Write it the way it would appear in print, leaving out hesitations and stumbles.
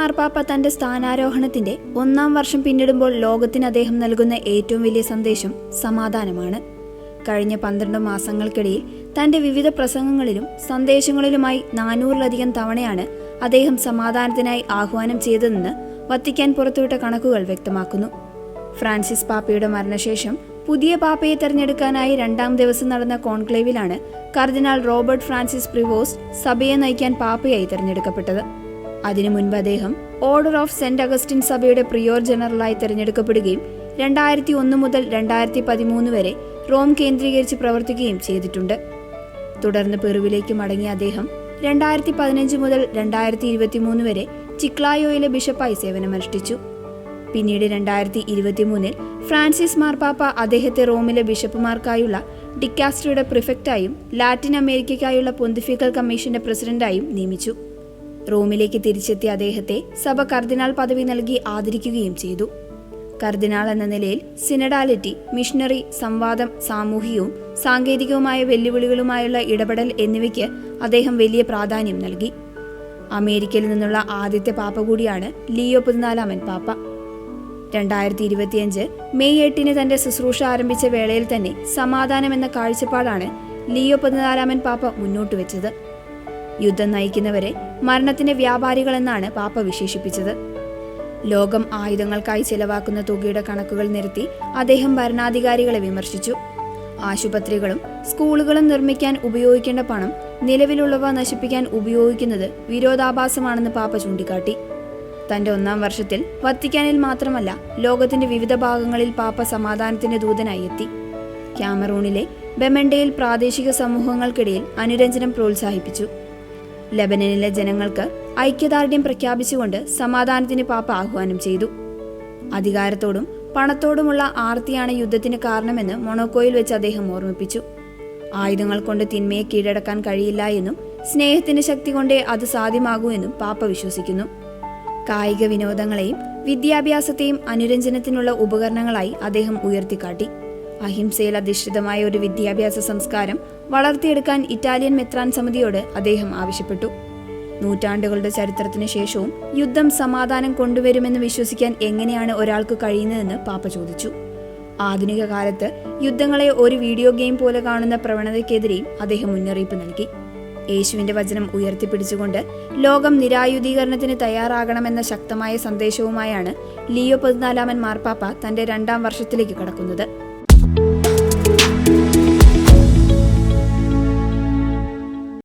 മാർപ്പാപ്പ തന്റെ സ്ഥാനാരോഹണത്തിന്റെ 1-ാം വർഷം പിന്നിടുമ്പോൾ ലോകത്തിന് അദ്ദേഹം നൽകുന്ന ഏറ്റവും വലിയ സന്ദേശം സമാധാനമാണ്. കഴിഞ്ഞ 12 മാസങ്ങൾക്കിടയിൽ തന്റെ വിവിധ പ്രസംഗങ്ങളിലും സന്ദേശങ്ങളിലുമായി 400-ലധികം തവണയാണ് അദ്ദേഹം സമാധാനത്തിനായി ആഹ്വാനം ചെയ്തതെന്ന് വത്തിക്കാൻ പുറത്തുവിട്ട കണക്കുകൾ വ്യക്തമാക്കുന്നു. ഫ്രാൻസിസ് പാപ്പയുടെ മരണശേഷം പുതിയ പാപ്പയെ തെരഞ്ഞെടുക്കാനായി 2-ാം ദിവസം നടന്ന കോൺക്ലേവിലാണ് കർദിനാൾ റോബർട്ട് ഫ്രാൻസിസ് പ്രിവോസ്റ്റ് സഭയെ നയിക്കാൻ പാപ്പയായി തെരഞ്ഞെടുക്കപ്പെട്ടത്. അതിനു മുൻപ് അദ്ദേഹം ഓർഡർ ഓഫ് സെന്റ് അഗസ്റ്റിൻ സഭയുടെ പ്രിയോർ ജനറലായി തെരഞ്ഞെടുക്കപ്പെടുകയും 2001 മുതൽ 2013 വരെ റോം കേന്ദ്രീകരിച്ച് പ്രവർത്തിക്കുകയും ചെയ്തിട്ടുണ്ട്. തുടർന്ന് പെറുവിലേക്ക് മടങ്ങിയ അദ്ദേഹം 2015 മുതൽ 2023 വരെ ചിക്ലായോയിലെ ബിഷപ്പായി സേവനമനുഷ്ഠിച്ചു. പിന്നീട് 2023 ഫ്രാൻസിസ് മാർപ്പാപ്പ അദ്ദേഹത്തെ റോമിലെ ബിഷപ്പുമാർക്കായുള്ള ഡിക്കാസ്ട്രിയുടെ പ്രിഫെക്റ്റായും ലാറ്റിൻ അമേരിക്കയ്ക്കായുള്ള പൊന്തിഫിക്കൽ കമ്മീഷന്റെ പ്രസിഡന്റായും നിയമിച്ചു. റോമിലേക്ക് തിരിച്ചെത്തിയ അദ്ദേഹത്തെ സഭ കർദിനാൾ പദവി നൽകി ആദരിക്കുകയും ചെയ്തു. കർദിനാൾ എന്ന നിലയിൽ സിനഡാലിറ്റി, മിഷണറി, സംവാദം, സാമൂഹികവും സാങ്കേതികവുമായ വെല്ലുവിളികളുമായുള്ള ഇടപെടൽ എന്നിവയ്ക്ക് അദ്ദേഹം വലിയ പ്രാധാന്യം നൽകി. അമേരിക്കയിൽ നിന്നുള്ള ആദ്യത്തെ പാപ്പ കൂടിയാണ് ലിയോ 14 പാപ്പ. 2025 മെയ് 8 തന്റെ ശുശ്രൂഷ ആരംഭിച്ച വേളയിൽ തന്നെ സമാധാനം എന്ന കാഴ്ചപ്പാടാണ് ലിയോ 14 പാപ്പ മുന്നോട്ട് വെച്ചത്. യുദ്ധം നയിക്കുന്നവരെ മരണത്തിന്റെ വ്യാപാരികളെന്നാണ് പാപ്പ വിശേഷിപ്പിച്ചത്. ലോകം ആയുധങ്ങൾക്കായി ചെലവാക്കുന്ന തുകയുടെ കണക്കുകൾ നിരത്തി അദ്ദേഹം ഭരണാധികാരികളെ വിമർശിച്ചു. ആശുപത്രികളും സ്കൂളുകളും നിർമ്മിക്കാൻ ഉപയോഗിക്കേണ്ട പണം നിലവിലുള്ളവ നശിപ്പിക്കാൻ ഉപയോഗിക്കുന്നത് വിരോധാഭാസമാണെന്ന് പാപ്പ ചൂണ്ടിക്കാട്ടി. തന്റെ 1-ാം വർഷത്തിൽ വത്തിക്കാനിൽ മാത്രമല്ല ലോകത്തിന്റെ വിവിധ ഭാഗങ്ങളിൽ പാപ്പ സമാധാനത്തിന്റെ ദൂതനായി എത്തി. ക്യാമറൂണിലെ ബെമൻഡയിൽ പ്രാദേശിക സമൂഹങ്ങൾക്കിടയിൽ അനുരഞ്ജനം പ്രോത്സാഹിപ്പിച്ചു. ലെബനനിലെ ജനങ്ങൾക്ക് ഐക്യദാർഢ്യം പ്രഖ്യാപിച്ചുകൊണ്ട് സമാധാനത്തിന് പാപ്പ ആഹ്വാനം ചെയ്തു. അധികാരത്തോടും പണത്തോടുമുള്ള ആർത്തിയാണ് യുദ്ധത്തിന് കാരണമെന്ന് മൊണോക്കോയിൽ വെച്ച് അദ്ദേഹം ഓർമ്മിപ്പിച്ചു. ആയുധങ്ങൾ കൊണ്ട് തിന്മയെ കീഴടക്കാൻ കഴിയില്ല എന്നും സ്നേഹത്തിന്റെ ശക്തി കൊണ്ടേ അത് സാധ്യമാകൂ എന്നും പാപ്പ വിശ്വസിക്കുന്നു. കായിക വിനോദങ്ങളെയും വിദ്യാഭ്യാസത്തെയും അനുരഞ്ജനത്തിനുള്ള ഉപകരണങ്ങളായി അദ്ദേഹം ഉയർത്തിക്കാട്ടി. അഹിംസയിൽ അധിഷ്ഠിതമായ ഒരു വിദ്യാഭ്യാസ സംസ്കാരം വളർത്തിയെടുക്കാൻ ഇറ്റാലിയൻ മെത്രാൻ സമിതിയോട് അദ്ദേഹം ആവശ്യപ്പെട്ടു. നൂറ്റാണ്ടുകളുടെ ചരിത്രത്തിന് ശേഷവും യുദ്ധം സമാധാനം കൊണ്ടുവരുമെന്ന് വിശ്വസിക്കാൻ എങ്ങനെയാണ് ഒരാൾക്ക് കഴിയുന്നതെന്ന് പാപ്പ ചോദിച്ചു. ആധുനിക കാലത്ത് യുദ്ധങ്ങളെ ഒരു വീഡിയോ ഗെയിം പോലെ കാണുന്ന പ്രവണതയ്ക്കെതിരെയും അദ്ദേഹം മുന്നറിയിപ്പ് നൽകി. യേശുവിന്റെ വചനം ഉയർത്തിപ്പിടിച്ചുകൊണ്ട് ലോകം നിരായുധീകരണത്തിന് തയ്യാറാകണമെന്ന ശക്തമായ സന്ദേശവുമായാണ് ലിയോ 14 മാർപ്പാപ്പ തന്റെ 2-ാം വർഷത്തിലേക്ക് കടക്കുന്നത്.